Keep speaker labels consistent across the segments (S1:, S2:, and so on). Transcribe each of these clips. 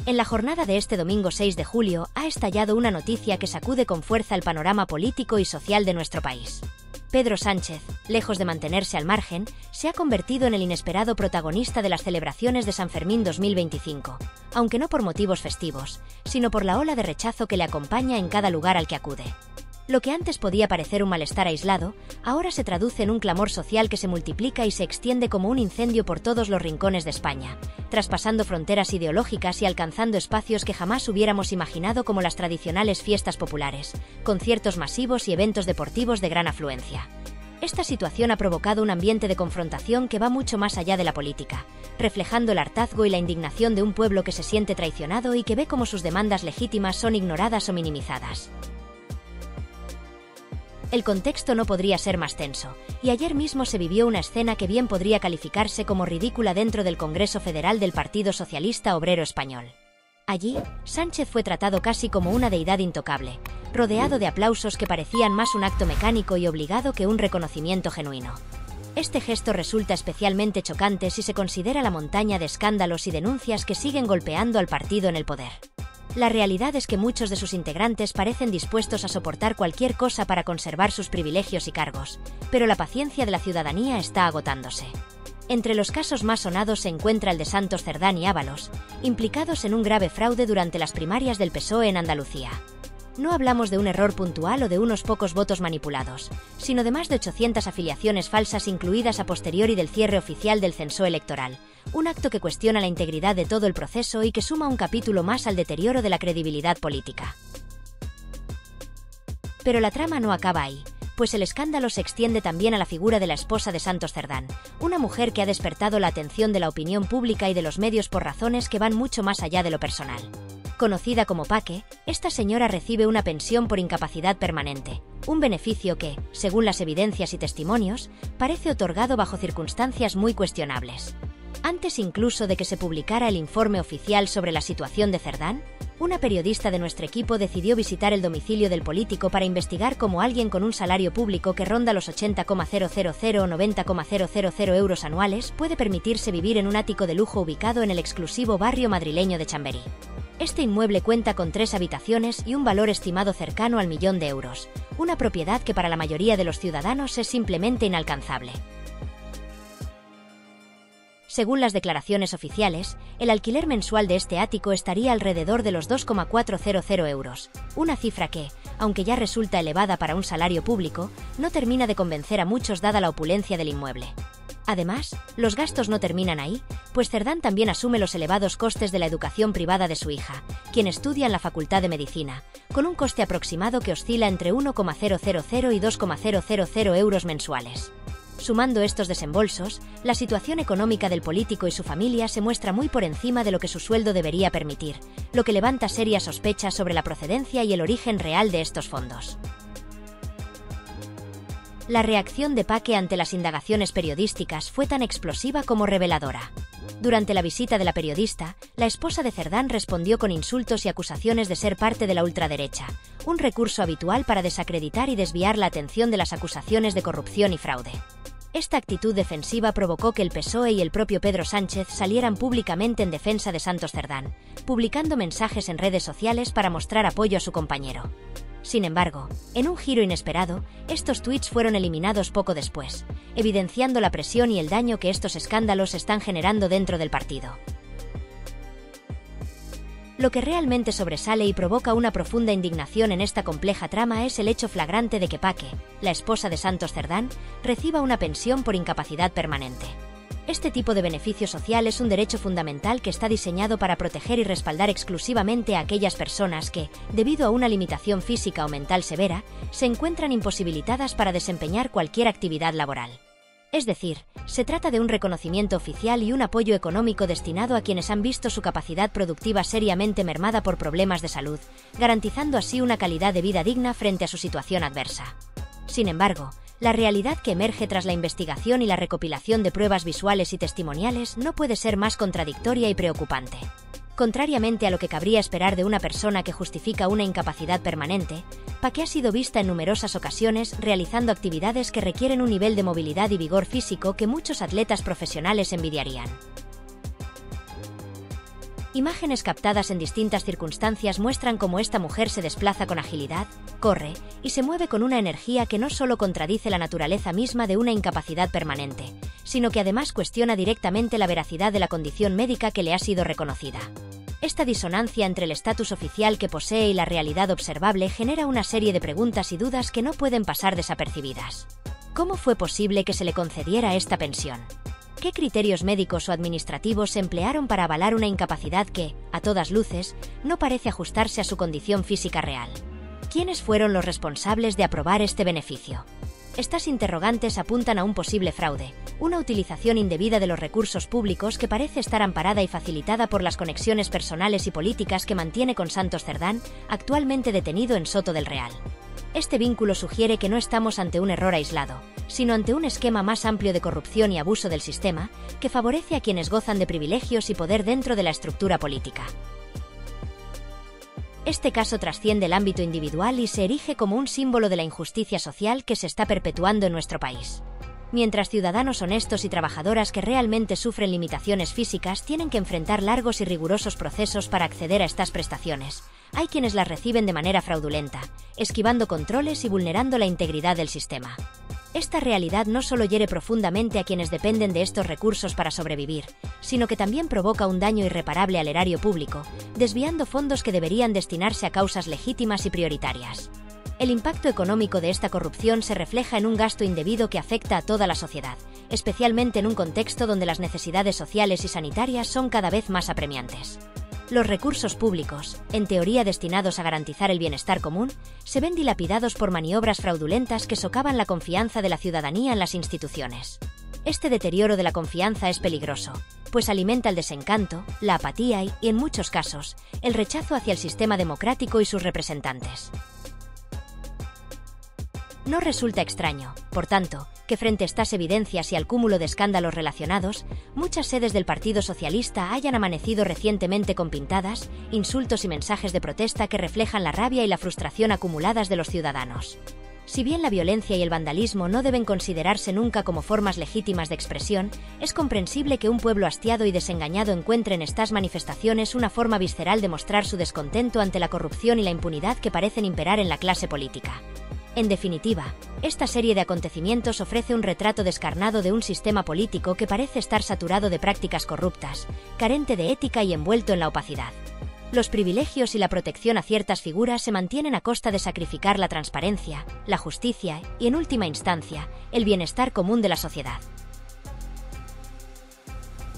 S1: En la jornada de este domingo 6 de julio ha estallado una noticia que sacude con fuerza el panorama político y social de nuestro país. Pedro Sánchez, lejos de mantenerse al margen, se ha convertido en el inesperado protagonista de las celebraciones de San Fermín 2025, aunque no por motivos festivos, sino por la ola de rechazo que le acompaña en cada lugar al que acude. Lo que antes podía parecer un malestar aislado, ahora se traduce en un clamor social que se multiplica y se extiende como un incendio por todos los rincones de España, traspasando fronteras ideológicas y alcanzando espacios que jamás hubiéramos imaginado, como las tradicionales fiestas populares, conciertos masivos y eventos deportivos de gran afluencia. Esta situación ha provocado un ambiente de confrontación que va mucho más allá de la política, reflejando el hartazgo y la indignación de un pueblo que se siente traicionado y que ve cómo sus demandas legítimas son ignoradas o minimizadas. El contexto no podría ser más tenso, y ayer mismo se vivió una escena que bien podría calificarse como ridícula dentro del Congreso Federal del Partido Socialista Obrero Español. Allí, Sánchez fue tratado casi como una deidad intocable, rodeado de aplausos que parecían más un acto mecánico y obligado que un reconocimiento genuino. Este gesto resulta especialmente chocante si se considera la montaña de escándalos y denuncias que siguen golpeando al partido en el poder. La realidad es que muchos de sus integrantes parecen dispuestos a soportar cualquier cosa para conservar sus privilegios y cargos, pero la paciencia de la ciudadanía está agotándose. Entre los casos más sonados se encuentra el de Santos Cerdán y Ábalos, implicados en un grave fraude durante las primarias del PSOE en Andalucía. No hablamos de un error puntual o de unos pocos votos manipulados, sino de más de 800 afiliaciones falsas incluidas a posteriori del cierre oficial del censo electoral, un acto que cuestiona la integridad de todo el proceso y que suma un capítulo más al deterioro de la credibilidad política. Pero la trama no acaba ahí, pues el escándalo se extiende también a la figura de la esposa de Santos Cerdán, una mujer que ha despertado la atención de la opinión pública y de los medios por razones que van mucho más allá de lo personal. Conocida como Paque, esta señora recibe una pensión por incapacidad permanente, un beneficio que, según las evidencias y testimonios, parece otorgado bajo circunstancias muy cuestionables. Antes incluso de que se publicara el informe oficial sobre la situación de Cerdán, una periodista de nuestro equipo decidió visitar el domicilio del político para investigar cómo alguien con un salario público que ronda los 80,000 o 90,000 euros anuales puede permitirse vivir en un ático de lujo ubicado en el exclusivo barrio madrileño de Chamberí. Este inmueble cuenta con 3 habitaciones y un valor estimado cercano al 1.000.000 de euros, una propiedad que para la mayoría de los ciudadanos es simplemente inalcanzable. Según las declaraciones oficiales, el alquiler mensual de este ático estaría alrededor de los 2,400 euros, una cifra que, aunque ya resulta elevada para un salario público, no termina de convencer a muchos dada la opulencia del inmueble. Además, los gastos no terminan ahí, pues Cerdán también asume los elevados costes de la educación privada de su hija, quien estudia en la Facultad de Medicina, con un coste aproximado que oscila entre 1,000 y 2,000 euros mensuales. Sumando estos desembolsos, la situación económica del político y su familia se muestra muy por encima de lo que su sueldo debería permitir, lo que levanta serias sospechas sobre la procedencia y el origen real de estos fondos. La reacción de Paque ante las indagaciones periodísticas fue tan explosiva como reveladora. Durante la visita de la periodista, la esposa de Cerdán respondió con insultos y acusaciones de ser parte de la ultraderecha, un recurso habitual para desacreditar y desviar la atención de las acusaciones de corrupción y fraude. Esta actitud defensiva provocó que el PSOE y el propio Pedro Sánchez salieran públicamente en defensa de Santos Cerdán, publicando mensajes en redes sociales para mostrar apoyo a su compañero. Sin embargo, en un giro inesperado, estos tuits fueron eliminados poco después, evidenciando la presión y el daño que estos escándalos están generando dentro del partido. Lo que realmente sobresale y provoca una profunda indignación en esta compleja trama es el hecho flagrante de que Paque, la esposa de Santos Cerdán, reciba una pensión por incapacidad permanente. Este tipo de beneficio social es un derecho fundamental que está diseñado para proteger y respaldar exclusivamente a aquellas personas que, debido a una limitación física o mental severa, se encuentran imposibilitadas para desempeñar cualquier actividad laboral. Es decir, se trata de un reconocimiento oficial y un apoyo económico destinado a quienes han visto su capacidad productiva seriamente mermada por problemas de salud, garantizando así una calidad de vida digna frente a su situación adversa. Sin embargo, la realidad que emerge tras la investigación y la recopilación de pruebas visuales y testimoniales no puede ser más contradictoria y preocupante. Contrariamente a lo que cabría esperar de una persona que justifica una incapacidad permanente, Paque ha sido vista en numerosas ocasiones realizando actividades que requieren un nivel de movilidad y vigor físico que muchos atletas profesionales envidiarían. Imágenes captadas en distintas circunstancias muestran cómo esta mujer se desplaza con agilidad, corre y se mueve con una energía que no solo contradice la naturaleza misma de una incapacidad permanente, sino que además cuestiona directamente la veracidad de la condición médica que le ha sido reconocida. Esta disonancia entre el estatus oficial que posee y la realidad observable genera una serie de preguntas y dudas que no pueden pasar desapercibidas. ¿Cómo fue posible que se le concediera esta pensión? ¿Qué criterios médicos o administrativos se emplearon para avalar una incapacidad que, a todas luces, no parece ajustarse a su condición física real? ¿Quiénes fueron los responsables de aprobar este beneficio? Estas interrogantes apuntan a un posible fraude, una utilización indebida de los recursos públicos que parece estar amparada y facilitada por las conexiones personales y políticas que mantiene con Santos Cerdán, actualmente detenido en Soto del Real. Este vínculo sugiere que no estamos ante un error aislado, sino ante un esquema más amplio de corrupción y abuso del sistema, que favorece a quienes gozan de privilegios y poder dentro de la estructura política. Este caso trasciende el ámbito individual y se erige como un símbolo de la injusticia social que se está perpetuando en nuestro país. Mientras ciudadanos honestos y trabajadoras que realmente sufren limitaciones físicas tienen que enfrentar largos y rigurosos procesos para acceder a estas prestaciones, hay quienes las reciben de manera fraudulenta, esquivando controles y vulnerando la integridad del sistema. Esta realidad no solo hiere profundamente a quienes dependen de estos recursos para sobrevivir, sino que también provoca un daño irreparable al erario público, desviando fondos que deberían destinarse a causas legítimas y prioritarias. El impacto económico de esta corrupción se refleja en un gasto indebido que afecta a toda la sociedad, especialmente en un contexto donde las necesidades sociales y sanitarias son cada vez más apremiantes. Los recursos públicos, en teoría destinados a garantizar el bienestar común, se ven dilapidados por maniobras fraudulentas que socavan la confianza de la ciudadanía en las instituciones. Este deterioro de la confianza es peligroso, pues alimenta el desencanto, la apatía y, en muchos casos, el rechazo hacia el sistema democrático y sus representantes. No resulta extraño, por tanto, que frente a estas evidencias y al cúmulo de escándalos relacionados, muchas sedes del Partido Socialista hayan amanecido recientemente con pintadas, insultos y mensajes de protesta que reflejan la rabia y la frustración acumuladas de los ciudadanos. Si bien la violencia y el vandalismo no deben considerarse nunca como formas legítimas de expresión, es comprensible que un pueblo hastiado y desengañado encuentre en estas manifestaciones una forma visceral de mostrar su descontento ante la corrupción y la impunidad que parecen imperar en la clase política. En definitiva, esta serie de acontecimientos ofrece un retrato descarnado de un sistema político que parece estar saturado de prácticas corruptas, carente de ética y envuelto en la opacidad. Los privilegios y la protección a ciertas figuras se mantienen a costa de sacrificar la transparencia, la justicia y, en última instancia, el bienestar común de la sociedad.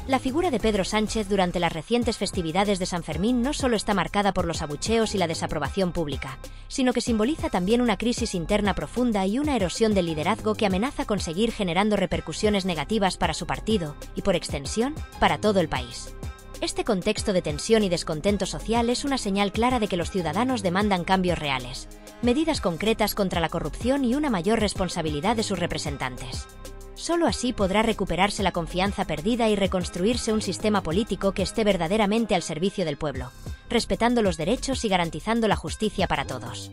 S1: La figura de Pedro Sánchez durante las recientes festividades de San Fermín no solo está marcada por los abucheos y la desaprobación pública, sino que simboliza también una crisis interna profunda y una erosión del liderazgo que amenaza con seguir generando repercusiones negativas para su partido y, por extensión, para todo el país. Este contexto de tensión y descontento social es una señal clara de que los ciudadanos demandan cambios reales, medidas concretas contra la corrupción y una mayor responsabilidad de sus representantes. Solo así podrá recuperarse la confianza perdida y reconstruirse un sistema político que esté verdaderamente al servicio del pueblo, respetando los derechos y garantizando la justicia para todos.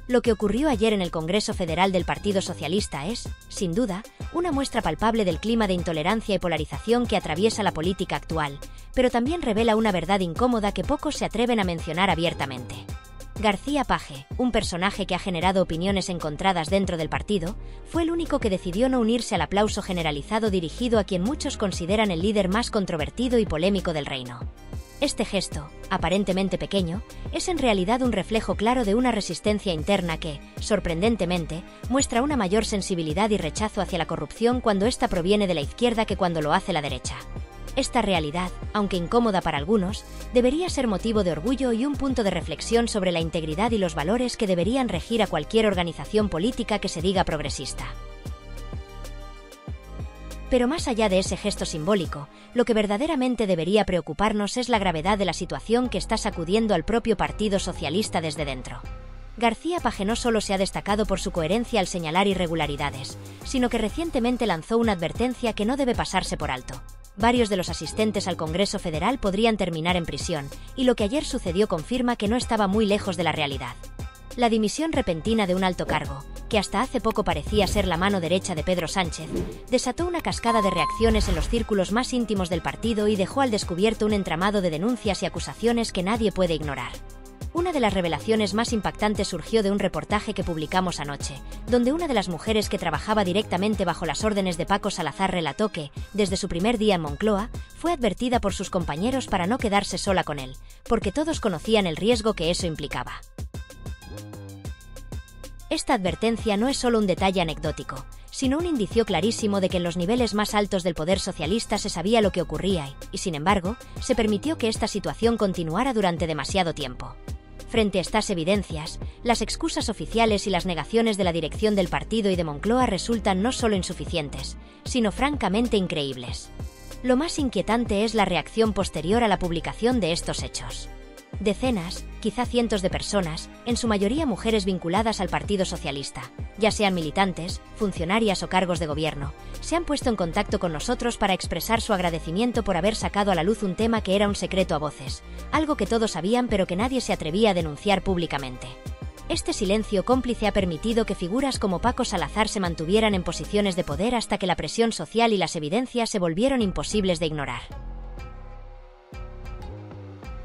S1: Lo que ocurrió ayer en el Congreso Federal del Partido Socialista es, sin duda, una muestra palpable del clima de intolerancia y polarización que atraviesa la política actual, pero también revela una verdad incómoda que pocos se atreven a mencionar abiertamente. García Paje, un personaje que ha generado opiniones encontradas dentro del partido, fue el único que decidió no unirse al aplauso generalizado dirigido a quien muchos consideran el líder más controvertido y polémico del reino. Este gesto, aparentemente pequeño, es en realidad un reflejo claro de una resistencia interna que, sorprendentemente, muestra una mayor sensibilidad y rechazo hacia la corrupción cuando ésta proviene de la izquierda que cuando lo hace la derecha. Esta realidad, aunque incómoda para algunos, debería ser motivo de orgullo y un punto de reflexión sobre la integridad y los valores que deberían regir a cualquier organización política que se diga progresista. Pero más allá de ese gesto simbólico, lo que verdaderamente debería preocuparnos es la gravedad de la situación que está sacudiendo al propio Partido Socialista desde dentro. García Paje no solo se ha destacado por su coherencia al señalar irregularidades, sino que recientemente lanzó una advertencia que no debe pasarse por alto. Varios de los asistentes al Congreso Federal podrían terminar en prisión, y lo que ayer sucedió confirma que no estaba muy lejos de la realidad. La dimisión repentina de un alto cargo, que hasta hace poco parecía ser la mano derecha de Pedro Sánchez, desató una cascada de reacciones en los círculos más íntimos del partido y dejó al descubierto un entramado de denuncias y acusaciones que nadie puede ignorar. Una de las revelaciones más impactantes surgió de un reportaje que publicamos anoche, donde una de las mujeres que trabajaba directamente bajo las órdenes de Paco Salazar relató que, desde su primer día en Moncloa, fue advertida por sus compañeros para no quedarse sola con él, porque todos conocían el riesgo que eso implicaba. Esta advertencia no es solo un detalle anecdótico, sino un indicio clarísimo de que en los niveles más altos del poder socialista se sabía lo que ocurría y, sin embargo, se permitió que esta situación continuara durante demasiado tiempo. Frente a estas evidencias, las excusas oficiales y las negaciones de la dirección del partido y de Moncloa resultan no solo insuficientes, sino francamente increíbles. Lo más inquietante es la reacción posterior a la publicación de estos hechos. Decenas, quizá cientos de personas, en su mayoría mujeres vinculadas al Partido Socialista, ya sean militantes, funcionarias o cargos de gobierno, se han puesto en contacto con nosotros para expresar su agradecimiento por haber sacado a la luz un tema que era un secreto a voces, algo que todos sabían pero que nadie se atrevía a denunciar públicamente. Este silencio cómplice ha permitido que figuras como Paco Salazar se mantuvieran en posiciones de poder hasta que la presión social y las evidencias se volvieron imposibles de ignorar.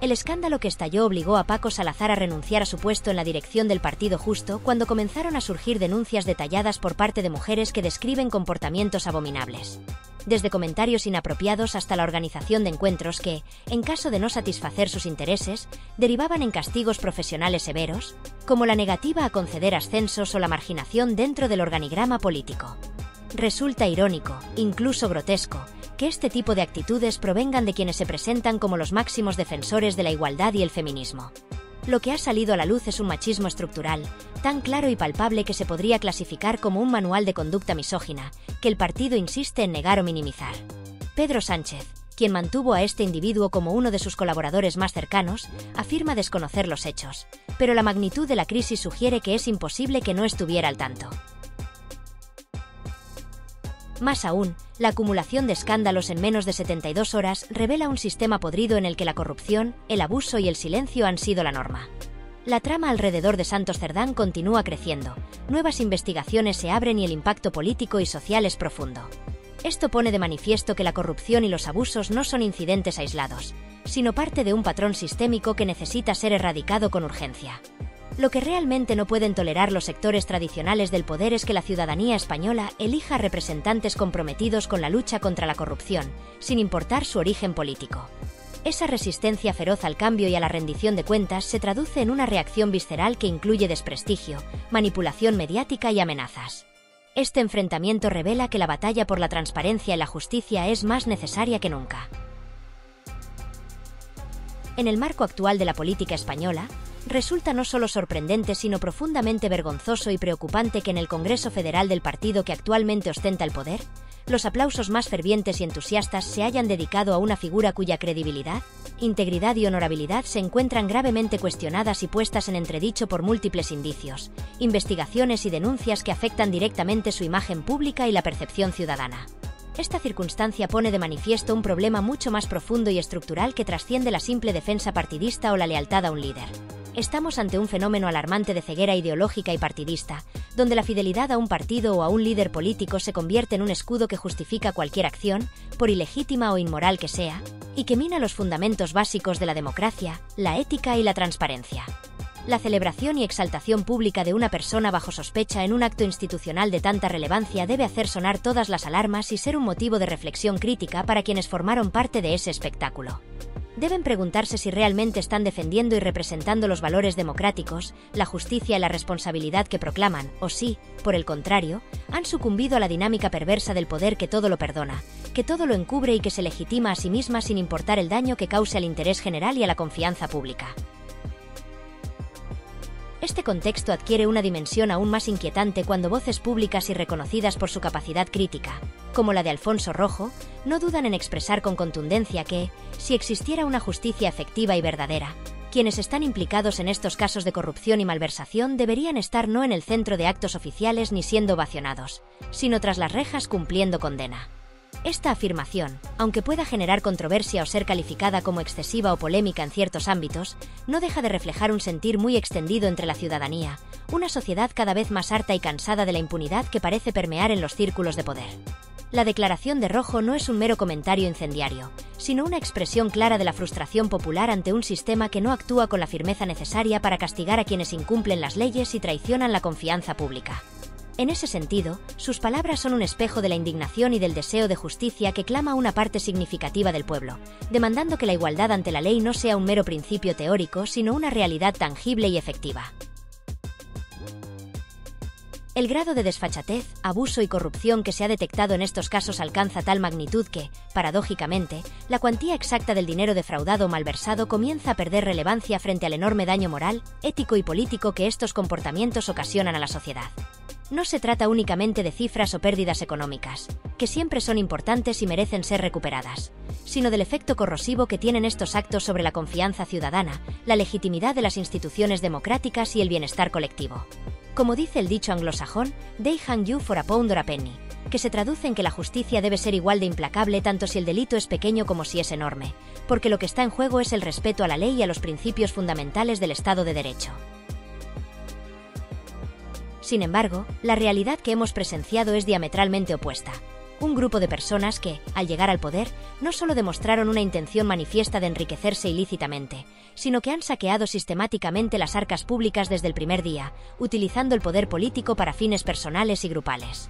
S1: El escándalo que estalló obligó a Paco Salazar a renunciar a su puesto en la dirección del partido justo cuando comenzaron a surgir denuncias detalladas por parte de mujeres que describen comportamientos abominables. Desde comentarios inapropiados hasta la organización de encuentros que, en caso de no satisfacer sus intereses, derivaban en castigos profesionales severos, como la negativa a conceder ascensos o la marginación dentro del organigrama político. Resulta irónico, incluso grotesco, que este tipo de actitudes provengan de quienes se presentan como los máximos defensores de la igualdad y el feminismo. Lo que ha salido a la luz es un machismo estructural, tan claro y palpable que se podría clasificar como un manual de conducta misógina, que el partido insiste en negar o minimizar. Pedro Sánchez, quien mantuvo a este individuo como uno de sus colaboradores más cercanos, afirma desconocer los hechos, pero la magnitud de la crisis sugiere que es imposible que no estuviera al tanto. Más aún, la acumulación de escándalos en menos de 72 horas revela un sistema podrido en el que la corrupción, el abuso y el silencio han sido la norma. La trama alrededor de Santos Cerdán continúa creciendo, nuevas investigaciones se abren y el impacto político y social es profundo. Esto pone de manifiesto que la corrupción y los abusos no son incidentes aislados, sino parte de un patrón sistémico que necesita ser erradicado con urgencia. Lo que realmente no pueden tolerar los sectores tradicionales del poder es que la ciudadanía española elija representantes comprometidos con la lucha contra la corrupción, sin importar su origen político. Esa resistencia feroz al cambio y a la rendición de cuentas se traduce en una reacción visceral que incluye desprestigio, manipulación mediática y amenazas. Este enfrentamiento revela que la batalla por la transparencia y la justicia es más necesaria que nunca. En el marco actual de la política española, resulta no solo sorprendente sino profundamente vergonzoso y preocupante que en el Congreso Federal del partido que actualmente ostenta el poder, los aplausos más fervientes y entusiastas se hayan dedicado a una figura cuya credibilidad, integridad y honorabilidad se encuentran gravemente cuestionadas y puestas en entredicho por múltiples indicios, investigaciones y denuncias que afectan directamente su imagen pública y la percepción ciudadana. Esta circunstancia pone de manifiesto un problema mucho más profundo y estructural que trasciende la simple defensa partidista o la lealtad a un líder. Estamos ante un fenómeno alarmante de ceguera ideológica y partidista, donde la fidelidad a un partido o a un líder político se convierte en un escudo que justifica cualquier acción, por ilegítima o inmoral que sea, y que mina los fundamentos básicos de la democracia, la ética y la transparencia. La celebración y exaltación pública de una persona bajo sospecha en un acto institucional de tanta relevancia debe hacer sonar todas las alarmas y ser un motivo de reflexión crítica para quienes formaron parte de ese espectáculo. Deben preguntarse si realmente están defendiendo y representando los valores democráticos, la justicia y la responsabilidad que proclaman, o si, por el contrario, han sucumbido a la dinámica perversa del poder que todo lo perdona, que todo lo encubre y que se legitima a sí misma sin importar el daño que cause al interés general y a la confianza pública. Este contexto adquiere una dimensión aún más inquietante cuando voces públicas y reconocidas por su capacidad crítica, como la de Alfonso Rojo, no dudan en expresar con contundencia que, si existiera una justicia efectiva y verdadera, quienes están implicados en estos casos de corrupción y malversación deberían estar no en el centro de actos oficiales ni siendo ovacionados, sino tras las rejas cumpliendo condena. Esta afirmación, aunque pueda generar controversia o ser calificada como excesiva o polémica en ciertos ámbitos, no deja de reflejar un sentir muy extendido entre la ciudadanía, una sociedad cada vez más harta y cansada de la impunidad que parece permear en los círculos de poder. La declaración de Rojo no es un mero comentario incendiario, sino una expresión clara de la frustración popular ante un sistema que no actúa con la firmeza necesaria para castigar a quienes incumplen las leyes y traicionan la confianza pública. En ese sentido, sus palabras son un espejo de la indignación y del deseo de justicia que clama una parte significativa del pueblo, demandando que la igualdad ante la ley no sea un mero principio teórico, sino una realidad tangible y efectiva. El grado de desfachatez, abuso y corrupción que se ha detectado en estos casos alcanza tal magnitud que, paradójicamente, la cuantía exacta del dinero defraudado o malversado comienza a perder relevancia frente al enorme daño moral, ético y político que estos comportamientos ocasionan a la sociedad. No se trata únicamente de cifras o pérdidas económicas, que siempre son importantes y merecen ser recuperadas, sino del efecto corrosivo que tienen estos actos sobre la confianza ciudadana, la legitimidad de las instituciones democráticas y el bienestar colectivo. Como dice el dicho anglosajón, "They hang you for a pound or a penny", que se traduce en que la justicia debe ser igual de implacable tanto si el delito es pequeño como si es enorme, porque lo que está en juego es el respeto a la ley y a los principios fundamentales del Estado de Derecho. Sin embargo, la realidad que hemos presenciado es diametralmente opuesta. Un grupo de personas que, al llegar al poder, no solo demostraron una intención manifiesta de enriquecerse ilícitamente, sino que han saqueado sistemáticamente las arcas públicas desde el primer día, utilizando el poder político para fines personales y grupales.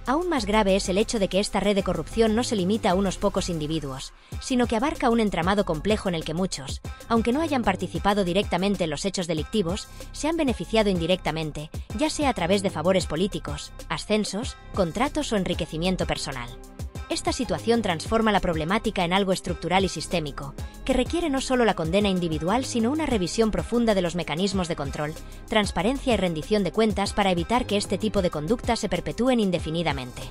S1: Aún más grave es el hecho de que esta red de corrupción no se limita a unos pocos individuos, sino que abarca un entramado complejo en el que muchos, aunque no hayan participado directamente en los hechos delictivos, se han beneficiado indirectamente, ya sea a través de favores políticos, ascensos, contratos o enriquecimiento personal. Esta situación transforma la problemática en algo estructural y sistémico, que requiere no solo la condena individual sino una revisión profunda de los mecanismos de control, transparencia y rendición de cuentas para evitar que este tipo de conductas se perpetúen indefinidamente.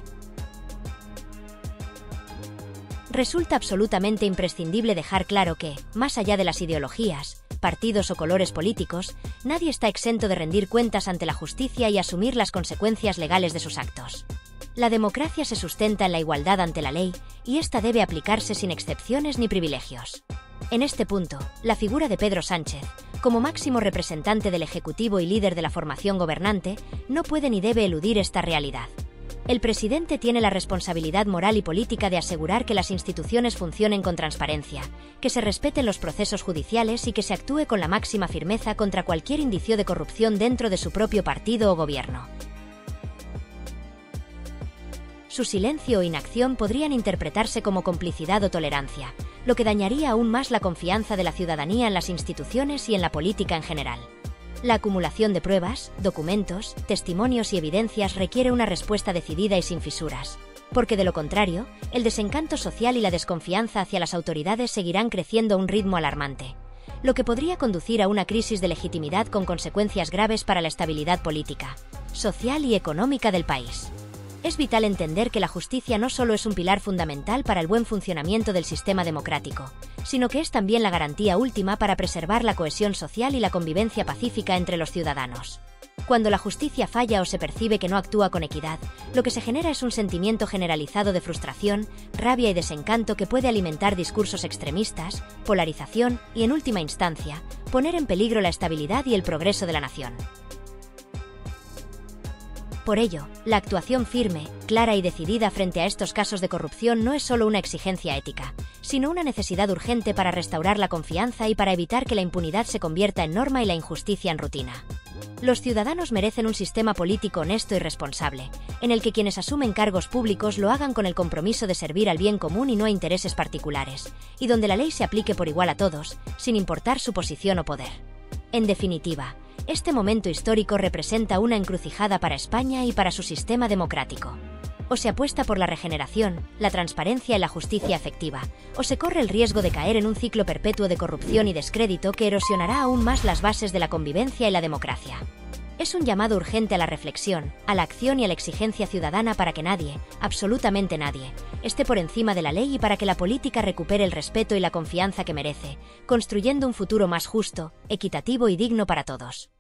S1: Resulta absolutamente imprescindible dejar claro que, más allá de las ideologías, partidos o colores políticos, nadie está exento de rendir cuentas ante la justicia y asumir las consecuencias legales de sus actos. La democracia se sustenta en la igualdad ante la ley, y esta debe aplicarse sin excepciones ni privilegios. En este punto, la figura de Pedro Sánchez, como máximo representante del Ejecutivo y líder de la formación gobernante, no puede ni debe eludir esta realidad. El presidente tiene la responsabilidad moral y política de asegurar que las instituciones funcionen con transparencia, que se respeten los procesos judiciales y que se actúe con la máxima firmeza contra cualquier indicio de corrupción dentro de su propio partido o gobierno. Su silencio o inacción podrían interpretarse como complicidad o tolerancia, lo que dañaría aún más la confianza de la ciudadanía en las instituciones y en la política en general. La acumulación de pruebas, documentos, testimonios y evidencias requiere una respuesta decidida y sin fisuras, porque de lo contrario, el desencanto social y la desconfianza hacia las autoridades seguirán creciendo a un ritmo alarmante, lo que podría conducir a una crisis de legitimidad con consecuencias graves para la estabilidad política, social y económica del país. Es vital entender que la justicia no solo es un pilar fundamental para el buen funcionamiento del sistema democrático, sino que es también la garantía última para preservar la cohesión social y la convivencia pacífica entre los ciudadanos. Cuando la justicia falla o se percibe que no actúa con equidad, lo que se genera es un sentimiento generalizado de frustración, rabia y desencanto que puede alimentar discursos extremistas, polarización y, en última instancia, poner en peligro la estabilidad y el progreso de la nación. Por ello, la actuación firme, clara y decidida frente a estos casos de corrupción no es solo una exigencia ética, sino una necesidad urgente para restaurar la confianza y para evitar que la impunidad se convierta en norma y la injusticia en rutina. Los ciudadanos merecen un sistema político honesto y responsable, en el que quienes asumen cargos públicos lo hagan con el compromiso de servir al bien común y no a intereses particulares, y donde la ley se aplique por igual a todos, sin importar su posición o poder. En definitiva, este momento histórico representa una encrucijada para España y para su sistema democrático. O se apuesta por la regeneración, la transparencia y la justicia efectiva, o se corre el riesgo de caer en un ciclo perpetuo de corrupción y descrédito que erosionará aún más las bases de la convivencia y la democracia. Es un llamado urgente a la reflexión, a la acción y a la exigencia ciudadana para que nadie, absolutamente nadie, esté por encima de la ley y para que la política recupere el respeto y la confianza que merece, construyendo un futuro más justo, equitativo y digno para todos.